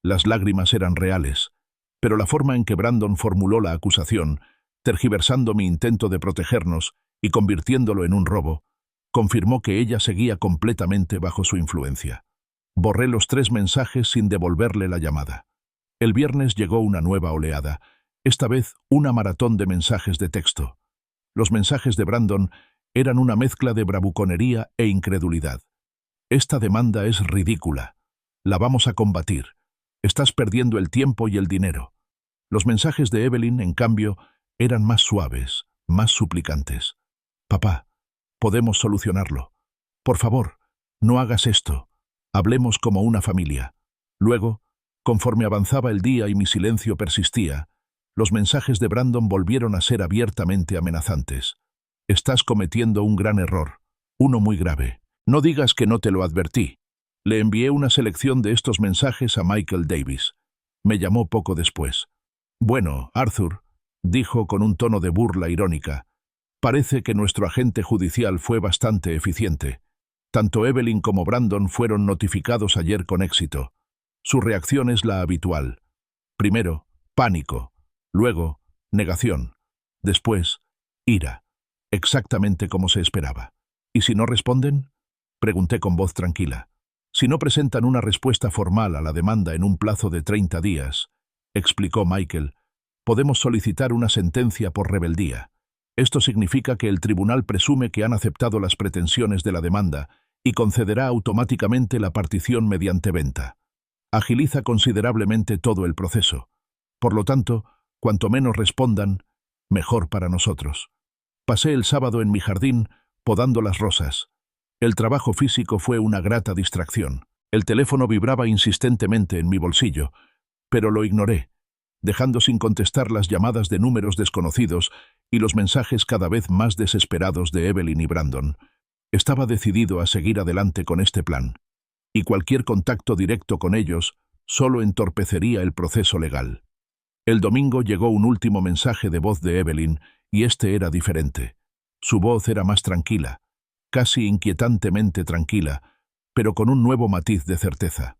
Las lágrimas eran reales, pero la forma en que Brandon formuló la acusación, tergiversando mi intento de protegernos y convirtiéndolo en un robo, confirmó que ella seguía completamente bajo su influencia. Borré los 3 mensajes sin devolverle la llamada. El viernes llegó una nueva oleada, esta vez una maratón de mensajes de texto. Los mensajes de Brandon eran una mezcla de bravuconería e incredulidad. «Esta demanda es ridícula. La vamos a combatir. Estás perdiendo el tiempo y el dinero». Los mensajes de Evelyn, en cambio, eran más suaves, más suplicantes. «Papá, podemos solucionarlo. Por favor, no hagas esto. Hablemos como una familia». Luego, conforme avanzaba el día y mi silencio persistía, los mensajes de Brandon volvieron a ser abiertamente amenazantes. «Estás cometiendo un gran error, uno muy grave. No digas que no te lo advertí». Le envié una selección de estos mensajes a Michael Davis. Me llamó poco después. «Bueno, Arthur», dijo con un tono de burla irónica, «parece que nuestro agente judicial fue bastante eficiente. Tanto Evelyn como Brandon fueron notificados ayer con éxito. Su reacción es la habitual. Primero, pánico. Luego, negación. Después, ira. Exactamente como se esperaba. ¿Y si no responden?», pregunté con voz tranquila. «Si no presentan una respuesta formal a la demanda en un plazo de 30 días», explicó Michael, «podemos solicitar una sentencia por rebeldía. Esto significa que el tribunal presume que han aceptado las pretensiones de la demanda y concederá automáticamente la partición mediante venta. Agiliza considerablemente todo el proceso. Por lo tanto, cuanto menos respondan, mejor para nosotros». Pasé el sábado en mi jardín podando las rosas. El trabajo físico fue una grata distracción. El teléfono vibraba insistentemente en mi bolsillo, pero lo ignoré, dejando sin contestar las llamadas de números desconocidos y los mensajes cada vez más desesperados de Evelyn y Brandon. Estaba decidido a seguir adelante con este plan, y cualquier contacto directo con ellos solo entorpecería el proceso legal. El domingo llegó un último mensaje de voz de Evelyn, y este era diferente. Su voz era más tranquila, casi inquietantemente tranquila, pero con un nuevo matiz de certeza.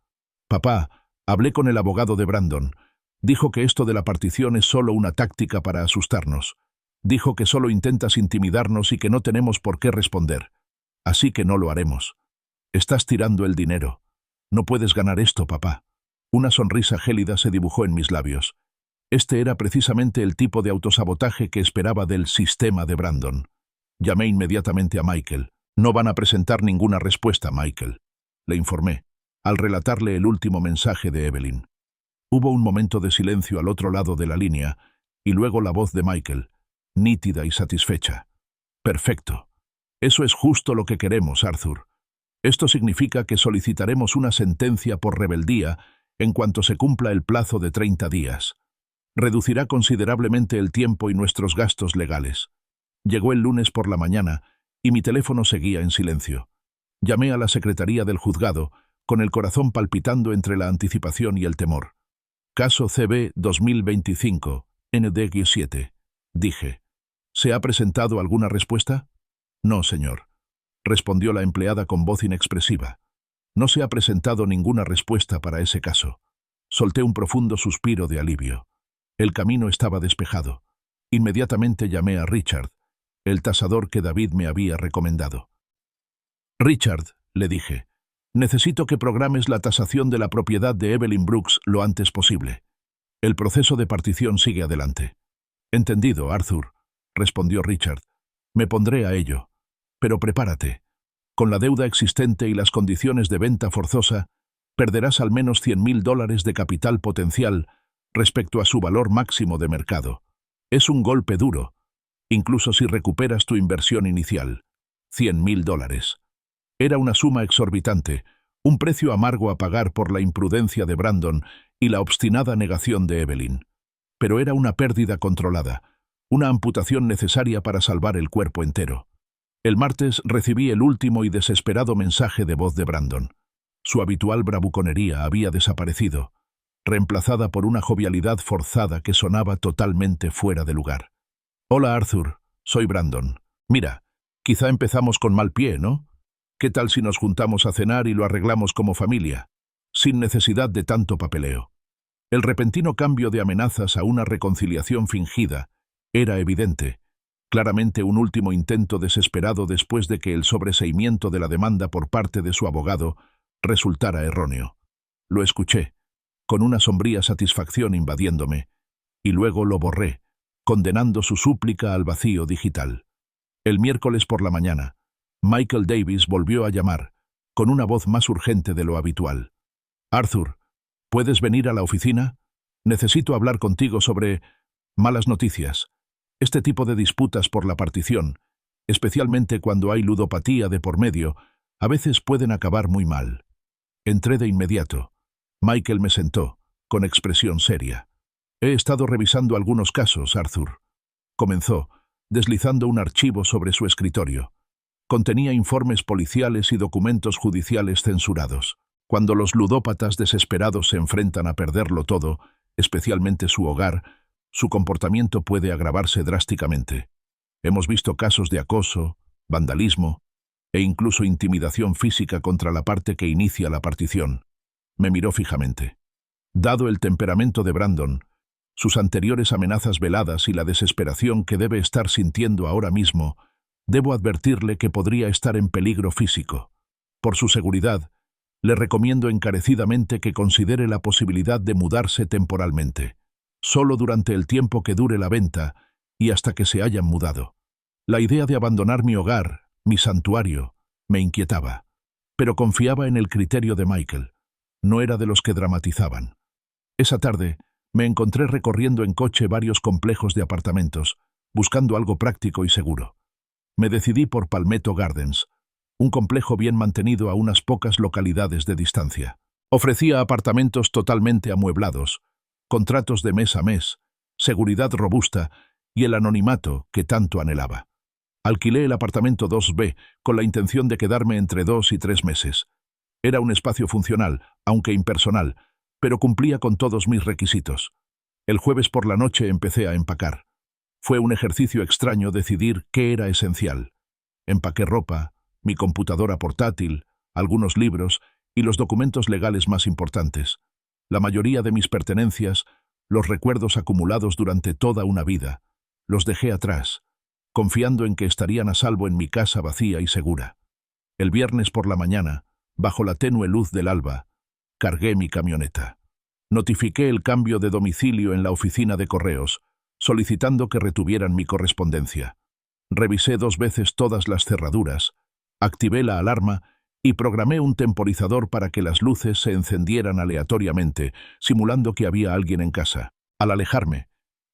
«Papá, hablé con el abogado de Brandon. Dijo que esto de la partición es solo una táctica para asustarnos. Dijo que solo intentas intimidarnos y que no tenemos por qué responder. Así que no lo haremos. Estás tirando el dinero. No puedes ganar esto, papá. Una sonrisa gélida se dibujó en mis labios. Este era precisamente el tipo de autosabotaje que esperaba del sistema de Brandon. Llamé inmediatamente a Michael. No van a presentar ninguna respuesta, Michael, le informé, al relatarle el último mensaje de Evelyn. Hubo un momento de silencio al otro lado de la línea, y luego la voz de Michael, nítida y satisfecha. Perfecto. Eso es justo lo que queremos, Arthur. Esto significa que solicitaremos una sentencia por rebeldía en cuanto se cumpla el plazo de 30 días. Reducirá considerablemente el tiempo y nuestros gastos legales. Llegó el lunes por la mañana y mi teléfono seguía en silencio. Llamé a la secretaría del juzgado, con el corazón palpitando entre la anticipación y el temor. Caso CB 2025, ND-7. Dije. ¿Se ha presentado alguna respuesta? No, señor, respondió la empleada con voz inexpresiva. No se ha presentado ninguna respuesta para ese caso. Solté un profundo suspiro de alivio. El camino estaba despejado. Inmediatamente llamé a Richard, el tasador que David me había recomendado. Richard, le dije, necesito que programes la tasación de la propiedad de Evelyn Brooks lo antes posible. El proceso de partición sigue adelante. Entendido, Arthur, respondió Richard. Me pondré a ello. Pero prepárate. Con la deuda existente y las condiciones de venta forzosa, perderás al menos $100.000 de capital potencial respecto a su valor máximo de mercado. Es un golpe duro, incluso si recuperas tu inversión inicial. $100.000. Era una suma exorbitante, un precio amargo a pagar por la imprudencia de Brandon y la obstinada negación de Evelyn. Pero era una pérdida controlada, una amputación necesaria para salvar el cuerpo entero. El martes recibí el último y desesperado mensaje de voz de Brandon. Su habitual bravuconería había desaparecido, reemplazada por una jovialidad forzada que sonaba totalmente fuera de lugar. Hola, Arthur, soy Brandon. Mira, quizá empezamos con mal pie, ¿no? ¿Qué tal si nos juntamos a cenar y lo arreglamos como familia, sin necesidad de tanto papeleo? El repentino cambio de amenazas a una reconciliación fingida era evidente, claramente un último intento desesperado después de que el sobreseimiento de la demanda por parte de su abogado resultara erróneo. Lo escuché, con una sombría satisfacción invadiéndome, y luego lo borré, condenando su súplica al vacío digital. El miércoles por la mañana, Michael Davis volvió a llamar, con una voz más urgente de lo habitual. Arthur, ¿puedes venir a la oficina? Necesito hablar contigo sobre malas noticias. Este tipo de disputas por la partición, especialmente cuando hay ludopatía de por medio, a veces pueden acabar muy mal. Entré de inmediato. Michael me sentó, con expresión seria. He estado revisando algunos casos, Arthur. Comenzó, deslizando un archivo sobre su escritorio. Contenía informes policiales y documentos judiciales censurados. Cuando los ludópatas desesperados se enfrentan a perderlo todo, especialmente su hogar, su comportamiento puede agravarse drásticamente. Hemos visto casos de acoso, vandalismo e incluso intimidación física contra la parte que inicia la partición. Me miró fijamente. Dado el temperamento de Brandon, sus anteriores amenazas veladas y la desesperación que debe estar sintiendo ahora mismo, debo advertirle que podría estar en peligro físico. Por su seguridad, le recomiendo encarecidamente que considere la posibilidad de mudarse temporalmente, solo durante el tiempo que dure la venta y hasta que se hayan mudado. La idea de abandonar mi hogar, mi santuario, me inquietaba, pero confiaba en el criterio de Michael. No era de los que dramatizaban. Esa tarde me encontré recorriendo en coche varios complejos de apartamentos, buscando algo práctico y seguro. Me decidí por Palmetto Gardens, un complejo bien mantenido a unas pocas localidades de distancia. Ofrecía apartamentos totalmente amueblados, contratos de mes a mes, seguridad robusta y el anonimato que tanto anhelaba. Alquilé el apartamento 2B con la intención de quedarme entre 2 y 3 meses. Era un espacio funcional, aunque impersonal, pero cumplía con todos mis requisitos. El jueves por la noche empecé a empacar. Fue un ejercicio extraño decidir qué era esencial. Empaqué ropa, mi computadora portátil, algunos libros y los documentos legales más importantes. La mayoría de mis pertenencias, los recuerdos acumulados durante toda una vida, Los dejé atrás, confiando en que estarían a salvo en mi casa vacía y segura. El viernes por la mañana, bajo la tenue luz del alba, cargué mi camioneta. Notifiqué el cambio de domicilio en la oficina de correos, solicitando que retuvieran mi correspondencia. Revisé 2 veces todas las cerraduras, activé la alarma y programé un temporizador para que las luces se encendieran aleatoriamente, simulando que había alguien en casa. Al alejarme,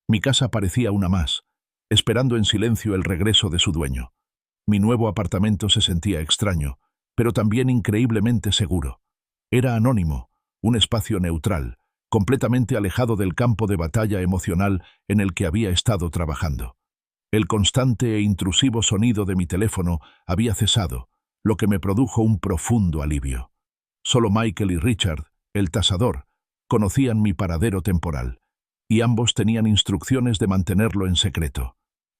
mi casa parecía una más, esperando en silencio el regreso de su dueño. Mi nuevo apartamento se sentía extraño, pero también increíblemente seguro. Era anónimo, un espacio neutral, completamente alejado del campo de batalla emocional en el que había estado trabajando. El constante e intrusivo sonido de mi teléfono había cesado, lo que me produjo un profundo alivio. Solo Michael y Richard, el tasador, conocían mi paradero temporal, y ambos tenían instrucciones de mantenerlo en secreto.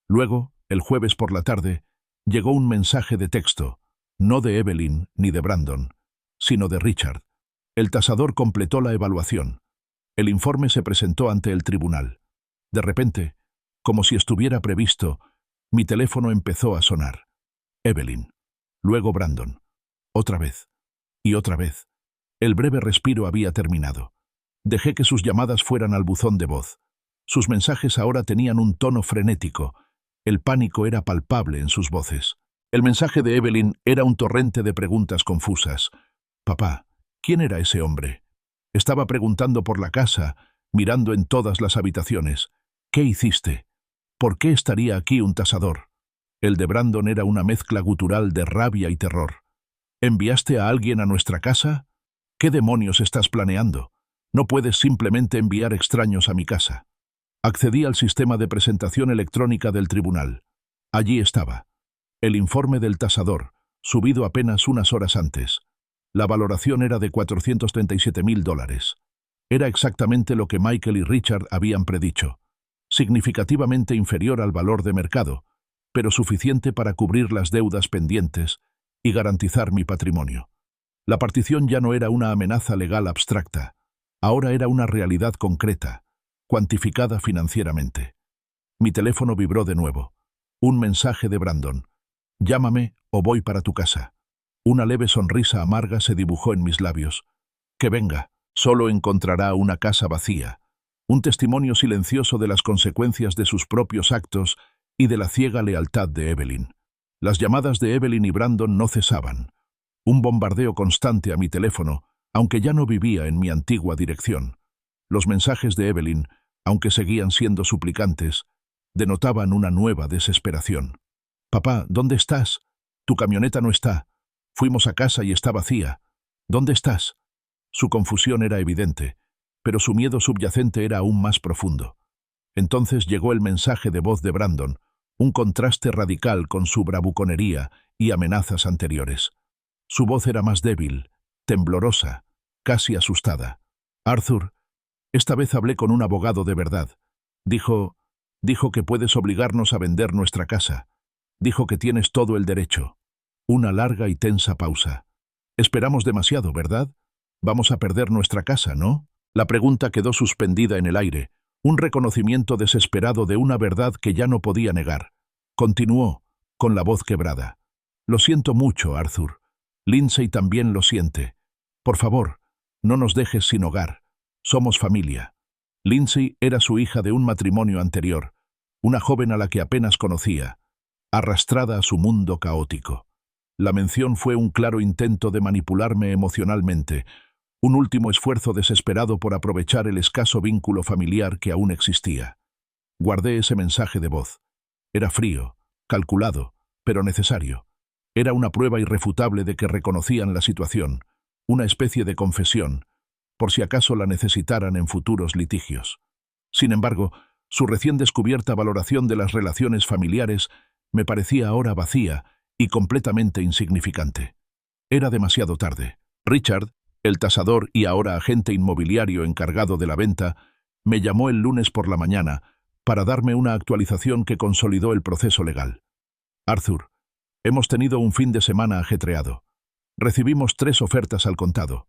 Luego, el jueves por la tarde, llegó un mensaje de texto, no de Evelyn ni de Brandon, sino de Richard. El tasador completó la evaluación. El informe se presentó ante el tribunal. De repente, como si estuviera previsto, mi teléfono empezó a sonar. Evelyn. Luego Brandon. Otra vez. Y otra vez. El breve respiro había terminado. Dejé que sus llamadas fueran al buzón de voz. Sus mensajes ahora tenían un tono frenético. El pánico era palpable en sus voces. El mensaje de Evelyn era un torrente de preguntas confusas. Papá, ¿quién era ese hombre? Estaba preguntando por la casa, mirando en todas las habitaciones. ¿Qué hiciste? ¿Por qué estaría aquí un tasador? El de Brandon era una mezcla gutural de rabia y terror. ¿Enviaste a alguien a nuestra casa? ¿Qué demonios estás planeando? No puedes simplemente enviar extraños a mi casa. Accedí al sistema de presentación electrónica del tribunal. Allí estaba. El informe del tasador, subido apenas unas horas antes. La valoración era de $437.000. Era exactamente lo que Michael y Richard habían predicho. Significativamente inferior al valor de mercado, pero suficiente para cubrir las deudas pendientes y garantizar mi patrimonio. La partición ya no era una amenaza legal abstracta, ahora era una realidad concreta, cuantificada financieramente. Mi teléfono vibró de nuevo. Un mensaje de Brandon. Llámame o voy para tu casa. Una leve sonrisa amarga se dibujó en mis labios. Que venga, solo encontrará una casa vacía. Un testimonio silencioso de las consecuencias de sus propios actos y de la ciega lealtad de Evelyn. Las llamadas de Evelyn y Brandon no cesaban. Un bombardeo constante a mi teléfono, aunque ya no vivía en mi antigua dirección. Los mensajes de Evelyn, aunque seguían siendo suplicantes, denotaban una nueva desesperación. Papá, ¿dónde estás? Tu camioneta no está. Fuimos a casa y está vacía. ¿Dónde estás? Su confusión era evidente, pero su miedo subyacente era aún más profundo. Entonces llegó el mensaje de voz de Brandon, un contraste radical con su bravuconería y amenazas anteriores. Su voz era más débil, temblorosa, casi asustada. Arthur, esta vez hablé con un abogado de verdad. Dijo que puedes obligarnos a vender nuestra casa. Dijo que tienes todo el derecho. Una larga y tensa pausa. Esperamos demasiado, ¿verdad? Vamos a perder nuestra casa, ¿no? La pregunta quedó suspendida en el aire, un reconocimiento desesperado de una verdad que ya no podía negar. Continuó, con la voz quebrada. Lo siento mucho, Arthur. Lindsay también lo siente. Por favor, no nos dejes sin hogar. Somos familia. Lindsay era su hija de un matrimonio anterior, una joven a la que apenas conocía, arrastrada a su mundo caótico. La mención fue un claro intento de manipularme emocionalmente, un último esfuerzo desesperado por aprovechar el escaso vínculo familiar que aún existía. Guardé ese mensaje de voz. Era frío, calculado, pero necesario. Era una prueba irrefutable de que reconocían la situación, una especie de confesión, por si acaso la necesitaran en futuros litigios. Sin embargo, su recién descubierta valoración de las relaciones familiares me parecía ahora vacía y completamente insignificante. Era demasiado tarde. Richard, el tasador y ahora agente inmobiliario encargado de la venta, me llamó el lunes por la mañana para darme una actualización que consolidó el proceso legal. Arthur, hemos tenido un fin de semana ajetreado. Recibimos 3 ofertas al contado.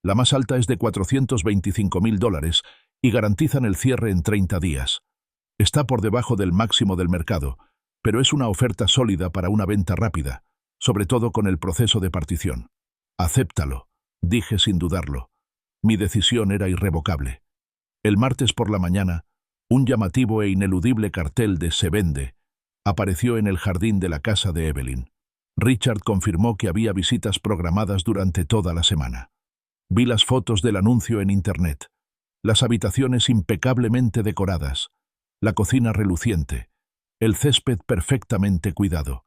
La más alta es de $425.000 y garantizan el cierre en 30 días. Está por debajo del máximo del mercado, pero es una oferta sólida para una venta rápida, sobre todo con el proceso de partición. Acéptalo, dije sin dudarlo. Mi decisión era irrevocable. El martes por la mañana, un llamativo e ineludible cartel de «Se vende» apareció en el jardín de la casa de Evelyn. Richard confirmó que había visitas programadas durante toda la semana. Vi las fotos del anuncio en Internet. Las habitaciones impecablemente decoradas, la cocina reluciente, el césped perfectamente cuidado.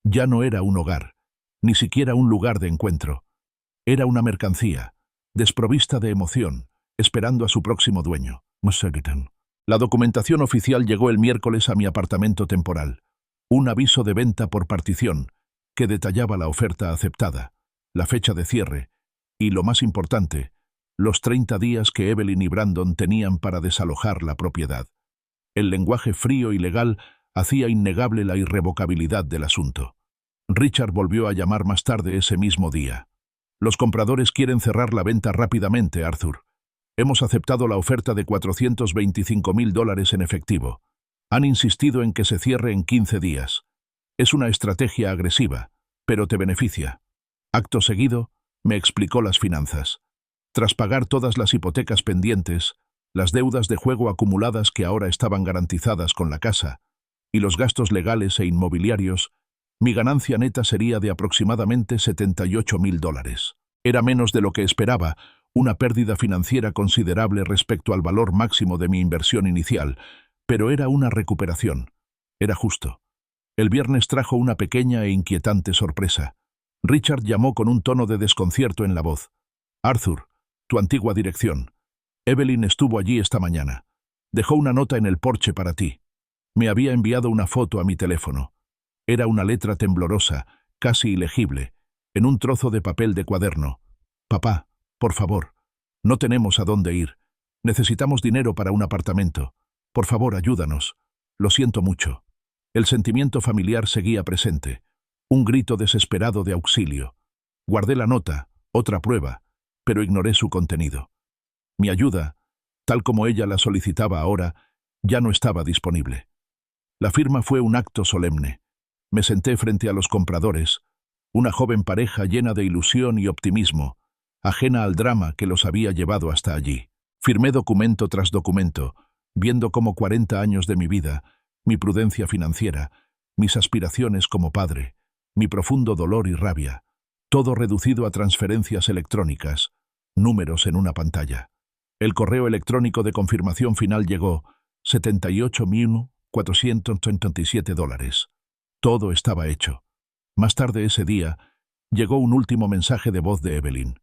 Ya no era un hogar, ni siquiera un lugar de encuentro. Era una mercancía, desprovista de emoción, esperando a su próximo dueño. La documentación oficial llegó el miércoles a mi apartamento temporal. Un aviso de venta por partición, que detallaba la oferta aceptada, la fecha de cierre y, lo más importante, los 30 días que Evelyn y Brandon tenían para desalojar la propiedad. El lenguaje frío y legal hacía innegable la irrevocabilidad del asunto. Richard volvió a llamar más tarde ese mismo día. Los compradores quieren cerrar la venta rápidamente, Arthur. Hemos aceptado la oferta de $425.000 en efectivo. Han insistido en que se cierre en 15 días. Es una estrategia agresiva, pero te beneficia. Acto seguido, me explicó las finanzas. Tras pagar todas las hipotecas pendientes, las deudas de juego acumuladas que ahora estaban garantizadas con la casa, y los gastos legales e inmobiliarios, mi ganancia neta sería de aproximadamente $78.000. Era menos de lo que esperaba, una pérdida financiera considerable respecto al valor máximo de mi inversión inicial, pero era una recuperación. Era justo. El viernes trajo una pequeña e inquietante sorpresa. Richard llamó con un tono de desconcierto en la voz. Arthur, tu antigua dirección. Evelyn estuvo allí esta mañana. Dejó una nota en el porche para ti. Me había enviado una foto a mi teléfono. Era una letra temblorosa, casi ilegible, en un trozo de papel de cuaderno. Papá, por favor, no tenemos a dónde ir. Necesitamos dinero para un apartamento. Por favor, ayúdanos. Lo siento mucho. El sentimiento familiar seguía presente. Un grito desesperado de auxilio. Guardé la nota, otra prueba, pero ignoré su contenido. Mi ayuda, tal como ella la solicitaba ahora, ya no estaba disponible. La firma fue un acto solemne. Me senté frente a los compradores, una joven pareja llena de ilusión y optimismo, ajena al drama que los había llevado hasta allí. Firmé documento tras documento, viendo cómo 40 años de mi vida, mi prudencia financiera, mis aspiraciones como padre, mi profundo dolor y rabia, todo reducido a transferencias electrónicas, números en una pantalla. El correo electrónico de confirmación final llegó, $78.437. Todo estaba hecho. Más tarde ese día, llegó un último mensaje de voz de Evelyn.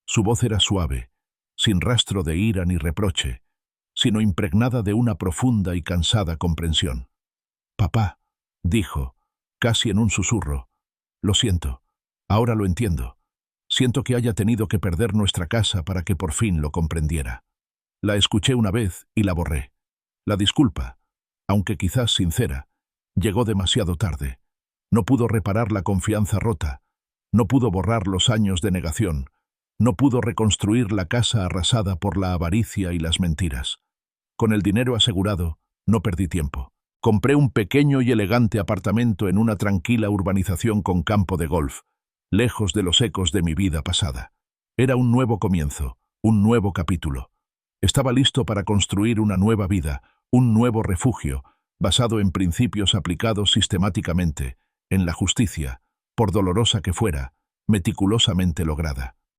Su voz era suave, sin rastro de ira ni reproche, sino impregnada de una profunda y cansada comprensión. Papá, dijo, casi en un susurro, lo siento, ahora lo entiendo. Siento que haya tenido que perder nuestra casa para que por fin lo comprendiera. La escuché una vez y la borré. La disculpa, aunque quizás sincera, llegó demasiado tarde. No pudo reparar la confianza rota, no pudo borrar los años de negación, no pudo reconstruir la casa arrasada por la avaricia y las mentiras. Con el dinero asegurado, no perdí tiempo. Compré un pequeño y elegante apartamento en una tranquila urbanización con campo de golf, lejos de los ecos de mi vida pasada. Era un nuevo comienzo, un nuevo capítulo. Estaba listo para construir una nueva vida, un nuevo refugio, basado en principios aplicados sistemáticamente, en la justicia, por dolorosa que fuera, meticulosamente lograda.